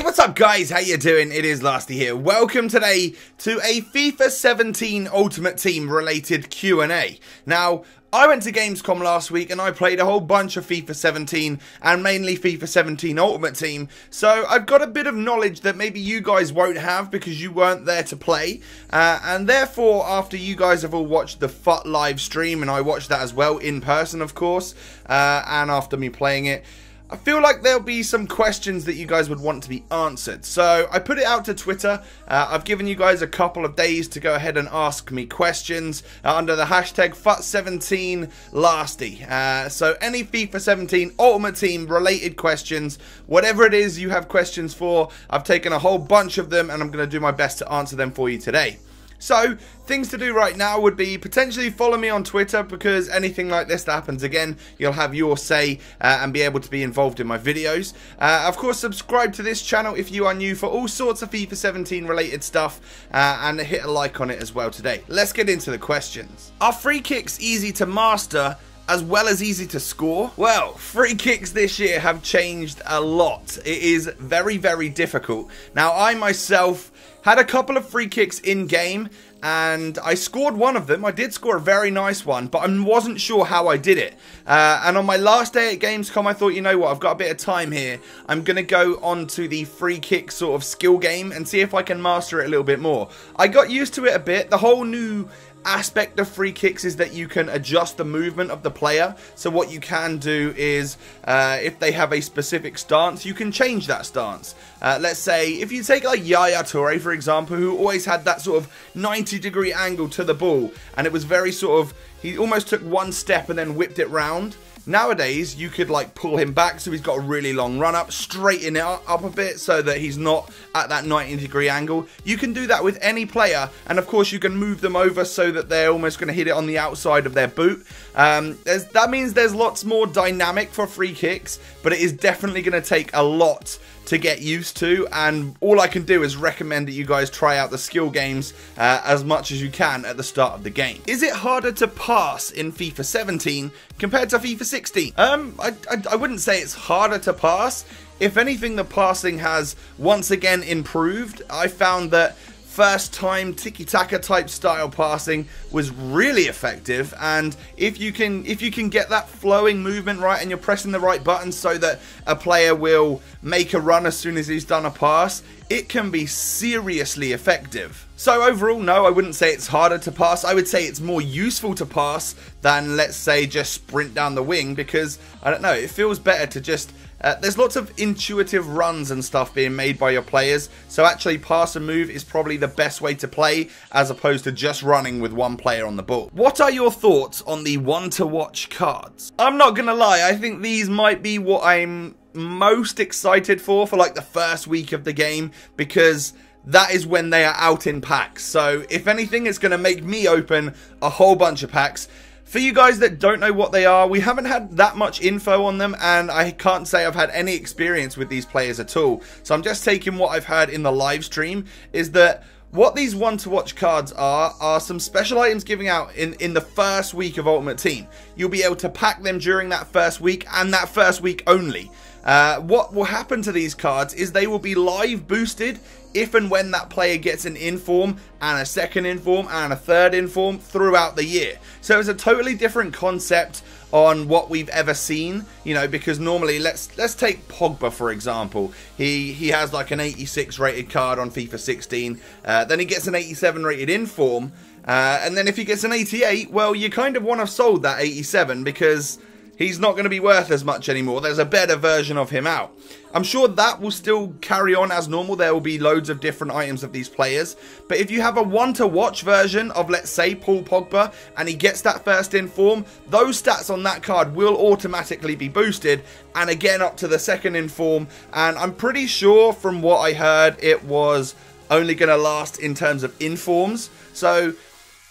What's up guys, how you doing? It is Lasty here. Welcome today to a FIFA 17 Ultimate Team related Q&A. Now, I went to Gamescom last week and I played a whole bunch of FIFA 17 and mainly FIFA 17 Ultimate Team. So I've got a bit of knowledge that maybe you guys won't have because you weren't there to play. And therefore, after you guys have all watched the FUT live stream, and I watched that as well in person of course, and after me playing it, I feel like there'll be some questions that you guys would want to be answered. So I put it out to Twitter. I've given you guys a couple of days to go ahead and ask me questions under the hashtag FUT17Lasty. So any FIFA 17 Ultimate Team related questions, whatever it is you have questions for, I've taken a whole bunch of them and I'm going to do my best to answer them for you today. So, things to do right now would be potentially follow me on Twitter, because anything like this that happens again, you'll have your say and be able to be involved in my videos. Of course, subscribe to this channel if you are new for all sorts of FIFA 17 related stuff, and hit a like on it as well today. Let's get into the questions. Are free kicks easy to master as well as easy to score? Well, free kicks this year have changed a lot. It is very, very difficult. Now, I myself had a couple of free kicks in game and I scored one of them. I did score a very nice one, but I wasn't sure how I did it. And on my last day at Gamescom, I thought, you know what, I've got a bit of time here. I'm going to go on to the free kick sort of skill game and see if I can master it a little bit more. I got used to it a bit. The whole new aspect of free kicks is that you can adjust the movement of the player. So what you can do is if they have a specific stance, you can change that stance. Let's say if you take like Yaya Toure, for example, who always had that sort of 90-degree angle to the ball, and it was very sort of, he almost took one step and then whipped it round. Nowadays, you could like pull him back so he's got a really long run up, straighten it up a bit so that he's not at that 90-degree angle. You can do that with any player, and of course you can move them over so that they're almost going to hit it on the outside of their boot. That means there's lots more dynamic for free kicks, but it is definitely going to take a lot to get used to, and all I can do is recommend that you guys try out the skill games as much as you can at the start of the game. Is it harder to pass in FIFA 17 compared to FIFA 16? I wouldn't say it's harder to pass. If anything, the passing has once again improved. I found that first time tiki-taka type style passing was really effective, and if you can get that flowing movement right and you're pressing the right buttons so that a player will make a run as soon as he's done a pass, it can be seriously effective. So overall, no, I wouldn't say it's harder to pass. I would say it's more useful to pass than, let's say, just sprint down the wing, because, I don't know, it feels better to just there's lots of intuitive runs and stuff being made by your players, so actually pass and move is probably the best way to play as opposed to just running with one player on the ball. What are your thoughts on the one-to-watch cards? I'm not gonna lie, I think these might be what I'm most excited for like the first week of the game, because that is when they are out in packs. So if anything, it's going to make me open a whole bunch of packs. For you guys that don't know what they are, we haven't had that much info on them, and I can't say I've had any experience with these players at all. So I'm just taking what I've heard in the live stream, is that what these one-to-watch cards are some special items giving out in the first week of Ultimate Team. You'll be able to pack them during that first week, and that first week only. What will happen to these cards is they will be live boosted if and when that player gets an inform and a second inform and a third inform throughout the year. So it's a totally different concept on what we've ever seen, you know, because normally, let's take Pogba for example. He has like an 86 rated card on FIFA 16, then he gets an 87 rated inform, and then if he gets an 88, well, you kind of want to have sold that 87 because he's not going to be worth as much anymore. There's a better version of him out. I'm sure that will still carry on as normal. There will be loads of different items of these players. But if you have a one-to-watch version of, let's say, Paul Pogba, and he gets that first inform, those stats on that card will automatically be boosted, and again up to the second inform. And I'm pretty sure from what I heard, it was only going to last in terms of informs. So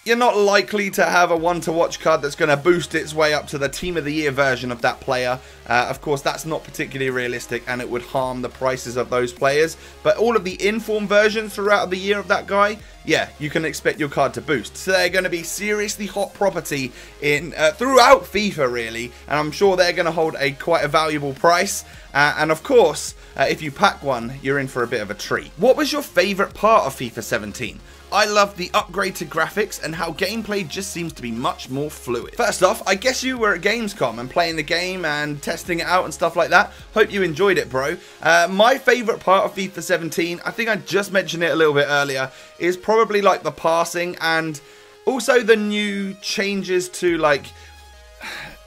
you're not likely to have a one-to-watch card that's going to boost its way up to the Team of the Year version of that player. Of course, that's not particularly realistic, and it would harm the prices of those players. But all of the inform versions throughout the year of that guy, yeah, you can expect your card to boost. So they're going to be seriously hot property in throughout FIFA, really, and I'm sure they're going to hold quite a valuable price. And of course, if you pack one, you're in for a bit of a treat. What was your favourite part of FIFA 17? I love the upgraded graphics and how gameplay just seems to be much more fluid. First off, I guess you were at Gamescom and playing the game and testing it out and stuff like that. Hope you enjoyed it, bro. My favourite part of FIFA 17, I think I just mentioned it a little bit earlier, is probably like the passing and also the new changes to like...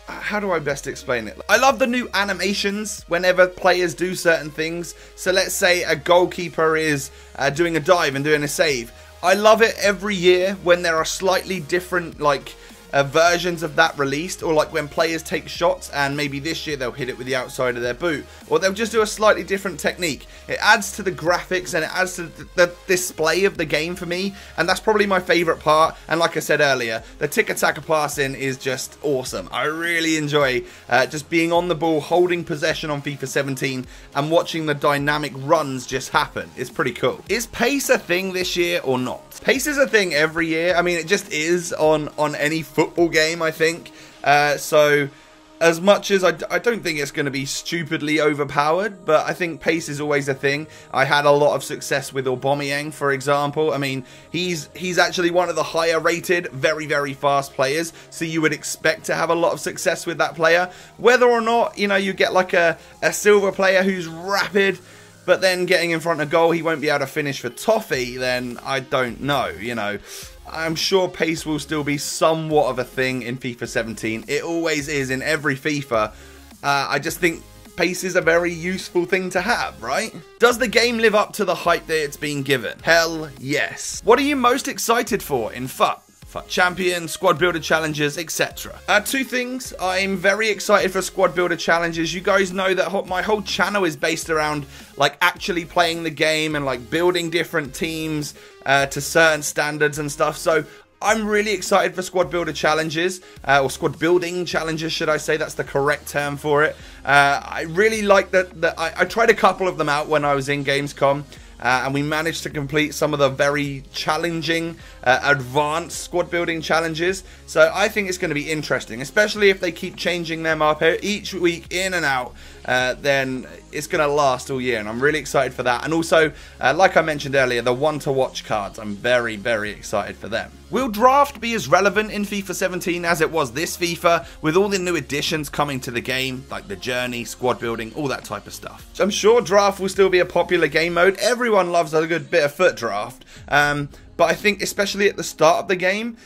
How do I best explain it? I love the new animations whenever players do certain things. So let's say a goalkeeper is doing a dive and doing a save. I love it every year when there are slightly different like versions of that released, or like when players take shots and maybe this year they'll hit it with the outside of their boot, or they'll just do a slightly different technique. It adds to the graphics and it adds to the display of the game for me, and that's probably my favourite part. And like I said earlier, the tiki-taka passing is just awesome. I really enjoy just being on the ball, holding possession on FIFA 17 and watching the dynamic runs just happen. It's pretty cool. Is pace a thing this year or not? Pace is a thing every year. I mean, it just is on any football game, I think. So as much as I don't think it's going to be stupidly overpowered, but I think pace is always a thing. I had a lot of success with Aubameyang, for example. I mean, he's actually one of the higher rated, very, very fast players, so you would expect to have a lot of success with that player. Whether or not, you know, you get like a silver player who's rapid, but then getting in front of goal, he won't be able to finish for toffee, then I don't know, you know. I'm sure pace will still be somewhat of a thing in FIFA 17. It always is in every FIFA. I just think pace is a very useful thing to have, right? Does the game live up to the hype that it's been given? Hell yes. What are you most excited for in FUT? FUT Champion, Squad Builder Challenges, etc. Two things. I'm very excited for Squad Builder Challenges. You guys know that my whole channel is based around like actually playing the game and like building different teams to certain standards and stuff. So I'm really excited for Squad Builder Challenges, or Squad Building Challenges, should I say. That's the correct term for it. I really like that. I tried a couple of them out when I was in Gamescom. And we managed to complete some of the very challenging, advanced squad building challenges. So I think it's going to be interesting, especially if they keep changing them up each week in and out. Then it's going to last all year, and I'm really excited for that. And also, like I mentioned earlier, the one-to-watch cards, I'm very, very excited for them. Will draft be as relevant in FIFA 17 as it was this FIFA, with all the new additions coming to the game, like the journey, squad building, all that type of stuff? I'm sure draft will still be a popular game mode. Everyone loves a good bit of FUT draft, but I think especially at the start of the game,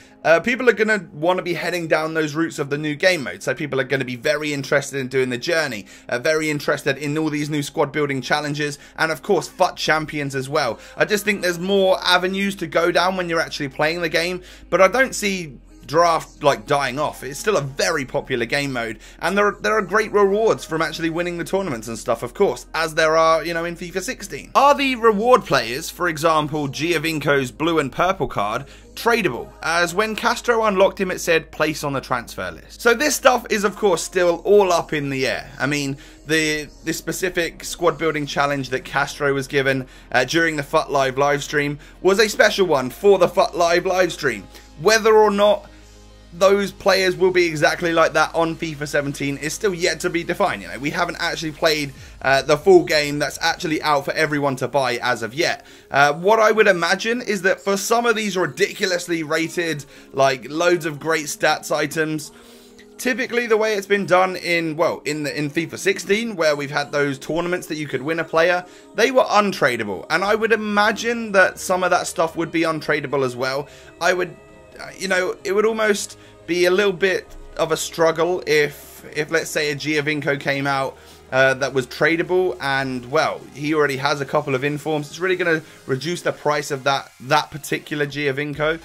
people are going to want to be heading down those routes of the new game mode. So people are going to be very interested in doing the journey, very interested in all these new squad building challenges, and of course FUT Champions as well. I just think there's more avenues to go down when you're actually playing the game, but I don't see draft like dying off. It's still a very popular game mode, and there are great rewards from actually winning the tournaments and stuff, of course, as there are, you know, in FIFA 16. Are the reward players, for example Giovinco's blue and purple card, tradable? As when Castro unlocked him, it said place on the transfer list. So this stuff is of course still all up in the air. I mean, the specific squad building challenge that Castro was given during the FUT Live livestream was a special one for the FUT Live livestream. Whether or not those players will be exactly like that on FIFA 17 is still yet to be defined. You know, we haven't actually played the full game that's actually out for everyone to buy as of yet. What I would imagine is that for some of these ridiculously rated, like loads of great stats items, typically the way it's been done in FIFA 16, where we've had those tournaments that you could win a player, they were untradeable, and I would imagine that some of that stuff would be untradeable as well. I would, you know, it would almost be a little bit of a struggle if let's say a Giovinco came out that was tradable, and well, he already has a couple of informs. It's really going to reduce the price of that particular Giovinco.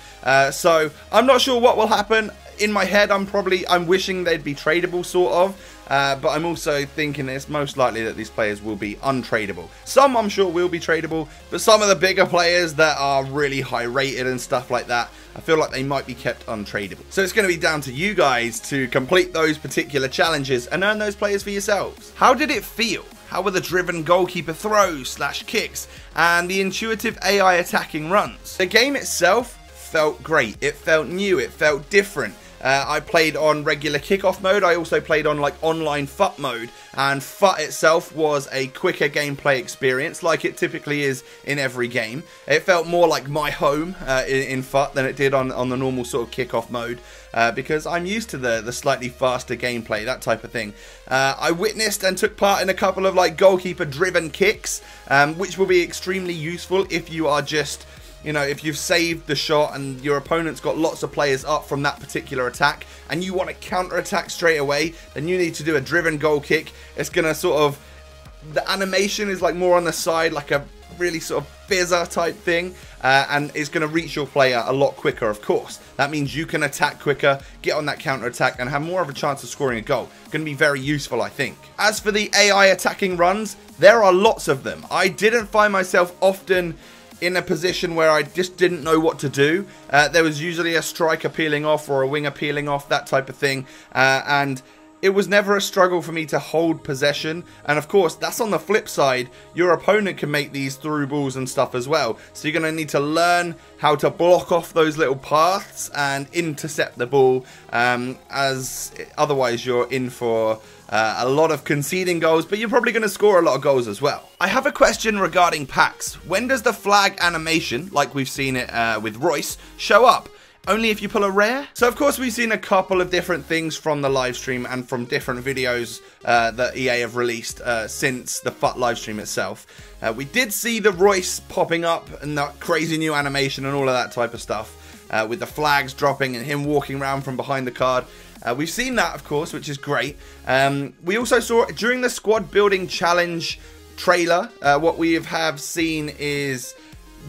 So I'm not sure what will happen. In my head, I'm wishing they'd be tradable, sort of. But I'm also thinking it's most likely that these players will be untradeable. Some I'm sure will be tradable, but some of the bigger players that are really high rated and stuff like that, I feel like they might be kept untradeable. So it's going to be down to you guys to complete those particular challenges and earn those players for yourselves. How did it feel How were the driven goalkeeper throws / kicks and the intuitive AI attacking runs? The game itself felt great. It felt new. It felt different. I played on regular kickoff mode. I also played on like online FUT mode, and FUT itself was a quicker gameplay experience like it typically is in every game. It felt more like my home in FUT than it did on the normal sort of kickoff mode, because I'm used to the slightly faster gameplay, that type of thing. I witnessed and took part in a couple of like goalkeeper driven kicks, which will be extremely useful if you are just, you know, if you've saved the shot and your opponent's got lots of players up from that particular attack and you want to counter-attack straight away, then you need to do a driven goal kick. It's going to sort of, the animation is like more on the side, like a really sort of fizzer type thing, and it's going to reach your player a lot quicker, of course. That means you can attack quicker, get on that counter-attack, and have more of a chance of scoring a goal. Going to be very useful, I think. As for the AI attacking runs, there are lots of them. I didn't find myself often in a position where I just didn't know what to do. There was usually a striker peeling off or a winger peeling off, that type of thing, and it was never a struggle for me to hold possession. And of course, that's on the flip side. Your opponent can make these through balls and stuff as well, so you're going to need to learn how to block off those little paths and intercept the ball, as otherwise you're in for a lot of conceding goals, but you're probably going to score a lot of goals as well. I have a question regarding packs. When does the flag animation, like we've seen it with Royce, show up? Only if you pull a rare? So of course we've seen a couple of different things from the live stream and from different videos that EA have released since the FUT live stream itself. We did see the Royce popping up and that crazy new animation and all of that type of stuff, with the flags dropping and him walking around from behind the card. We've seen that, of course, which is great. We also saw during the squad building challenge trailer, what we have seen is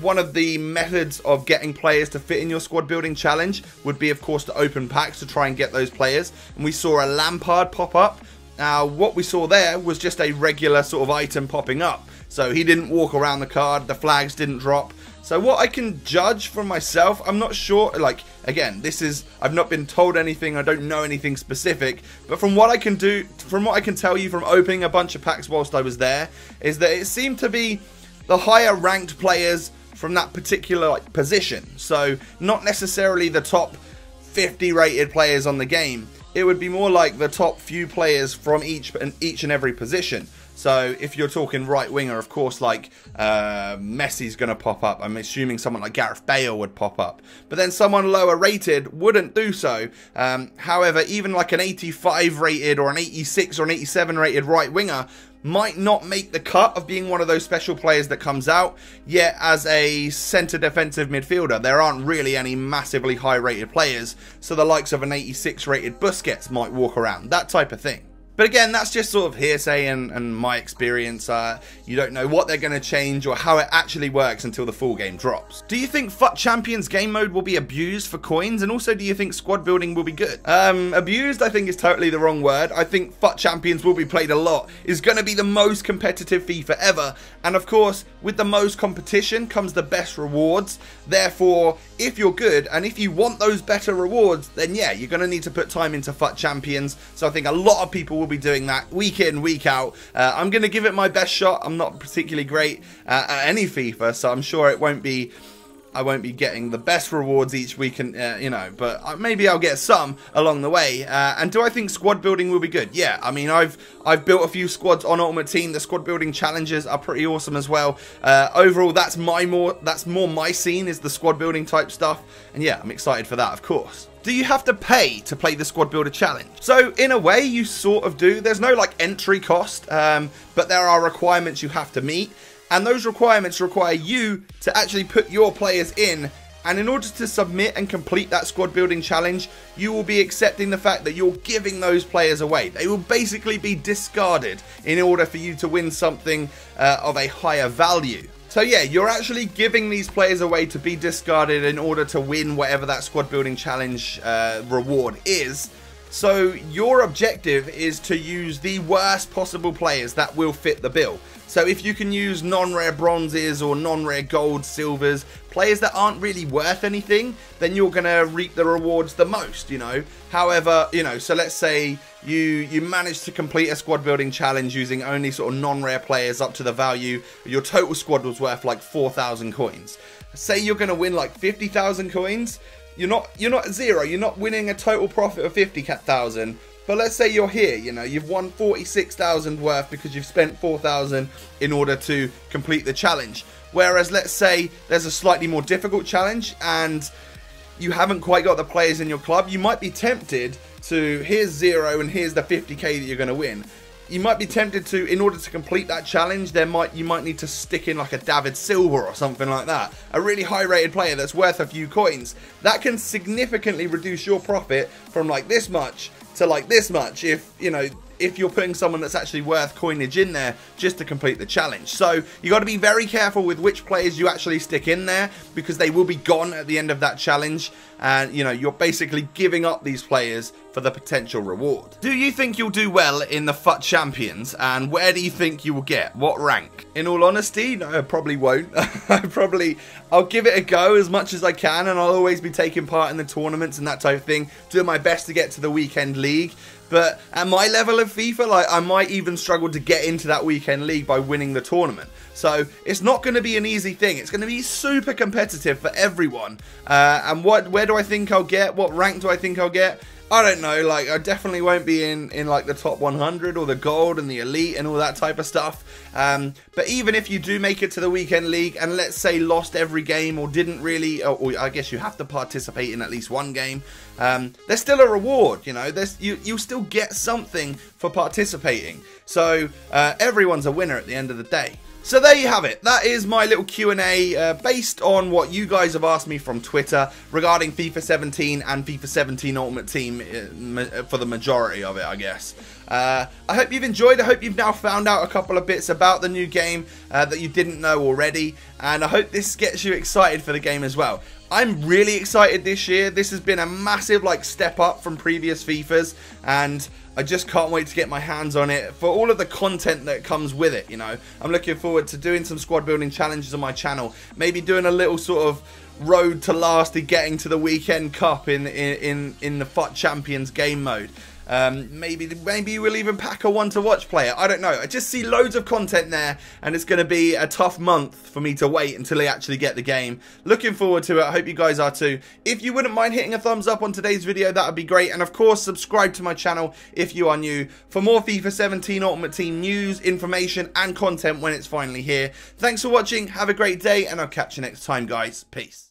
one of the methods of getting players to fit in your squad building challenge would be, of course, to open packs to try and get those players. And we saw a Lampard pop up. Now, what we saw there was just a regular sort of item popping up. So he didn't walk around the card, the flags didn't drop. So what I can judge from myself, I'm not sure, like, again, this is, I've not been told anything, I don't know anything specific, but from what I can do, from what I can tell you from opening a bunch of packs whilst I was there, is that it seemed to be the higher ranked players from that particular like position. So not necessarily the top 50 rated players on the game. It would be more like the top few players from each and every position. So if you're talking right winger, of course, like Messi's going to pop up. I'm assuming someone like Gareth Bale would pop up. But then someone lower rated wouldn't do so. However, even like an 85 rated or an 86 or an 87 rated right winger might not make the cut of being one of those special players that comes out. Yet as a centre defensive midfielder, there aren't really any massively high rated players. So the likes of an 86 rated Busquets might walk around, that type of thing. But again, that's just sort of hearsay and my experience. You don't know what they're going to change or how it actually works until the full game drops. Do you think FUT Champions game mode will be abused for coins? And also, do you think squad building will be good? Abused, I think, is totally the wrong word. I think FUT Champions will be played a lot. It's going to be the most competitive FIFA ever. And of course, with the most competition comes the best rewards. Therefore, if you're good and if you want those better rewards, then yeah, you're going to need to put time into FUT Champions. So I think a lot of people will be doing that week in, week out. I'm going to give it my best shot. I'm not particularly great at any FIFA, so I'm sure it won't be, I won't be getting the best rewards each week, and you know, but maybe I'll get some along the way. And do I think squad building will be good? Yeah, I mean, I've built a few squads on Ultimate Team. The squad building challenges are pretty awesome as well. Overall, that's more my scene, is the squad building type stuff. And yeah, I'm excited for that, of course. Do you have to pay to play the Squad Builder Challenge? So in a way, you sort of do. There's no like entry cost, but there are requirements you have to meet. And those requirements require you to actually put your players in. And in order to submit and complete that squad building challenge, you will be accepting the fact that you're giving those players away. They will basically be discarded in order for you to win something of a higher value. So yeah, you're actually giving these players away to be discarded in order to win whatever that squad building challenge reward is. So your objective is to use the worst possible players that will fit the bill. So if you can use non-rare bronzes or non-rare gold, silvers, players that aren't really worth anything, then you're going to reap the rewards the most, you know. However, you know, so let's say you manage to complete a squad building challenge using only sort of non-rare players up to the value. Your total squad was worth like 4,000 coins. Say you're going to win like 50,000 coins. You're not at zero. You're not winning a total profit of 50,000. But let's say you're here, you know, you've won 46,000 worth because you've spent 4,000 in order to complete the challenge. Whereas let's say there's a slightly more difficult challenge and you haven't quite got the players in your club, you might be tempted to, here's 0 and here's the 50k that you're going to win. You might be tempted to, in order to complete that challenge, you might need to stick in like a David Silva or something like that. A really high rated player that's worth a few coins. That can significantly reduce your profit from like this much to like this much if, you know, if you're putting someone that's actually worth coinage in there just to complete the challenge. So you got to be very careful with which players you actually stick in there, because they will be gone at the end of that challenge, and you know, you're basically giving up these players for the potential reward. Do you think you'll do well in the FUT Champions, and where do you think you will get? What rank? In all honesty, no, I probably won't. I'll give it a go as much as I can, and I'll always be taking part in the tournaments and that type of thing, doing my best to get to the weekend league. But at my level of FIFA, like, I might even struggle to get into that weekend league by winning the tournament. So it's not going to be an easy thing. It's going to be super competitive for everyone. And where do I think I'll get? What rank do I think I'll get? I don't know, like, I definitely won't be in like the top 100 or the gold and the elite and all that type of stuff. But even if you do make it to the weekend league and let's say lost every game or didn't really, or I guess you have to participate in at least one game, there's still a reward, you know, you'll still get something for participating. So everyone's a winner at the end of the day. So there you have it. That is my little Q&A based on what you guys have asked me from Twitter regarding FIFA 17 and FIFA 17 Ultimate Team for the majority of it, I guess. I hope you've enjoyed. I hope you've now found out a couple of bits about the new game that you didn't know already. And I hope this gets you excited for the game as well. I'm really excited this year. This has been a massive step up from previous FIFAs, and I just can't wait to get my hands on it for all of the content that comes with it, you know. I'm looking forward to doing some squad building challenges on my channel, maybe doing a little sort of road to lastly getting to the weekend cup in the FUT Champions game mode. Maybe we'll even pack a one to watch player. I don't know. I just see loads of content there, and it's going to be a tough month for me to wait until I actually get the game. Looking forward to it. I hope you guys are too. If you wouldn't mind hitting a thumbs up on today's video, that would be great. And of course, subscribe to my channel if you are new for more FIFA 17 Ultimate Team news, information, and content when it's finally here. Thanks for watching. Have a great day, and I'll catch you next time, guys. Peace.